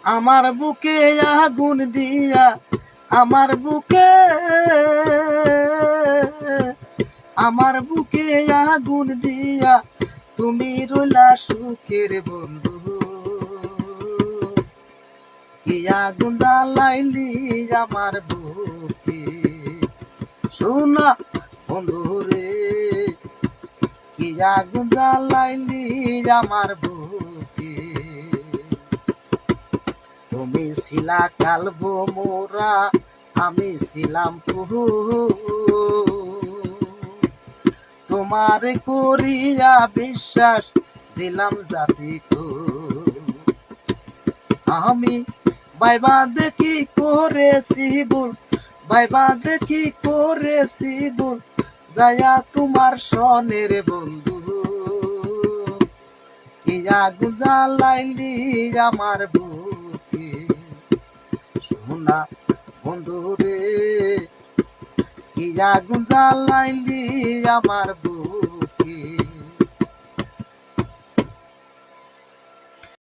আমার বুকে আগুন দিয়া, আমার বুকে, আমার বুকে আগুন দিয়া তুমি রইলা সুখের বন্ধু। কি আগুন জ্বালাইলি আমার বুকে, শোনা বন্ধু রে, কি আগুন জ্বালাইলি আমার বুকে। তুমি ছিলা কালবো মোরা, আমি ছিলাম কুহু, তোমার করিয়া বিশ্বাস দিলাম জাতি কো। আমি বাইবা দেখি করেছি ভুল, বাইবা দেখি করেছি ভুল, যায়া তোমার সনের বন্ধু। কি আগুন জ্বালাইলি আমার বুকে, শোনা বন্ধু রে, কি আগুন জ্বালাইলি আমার বুকে।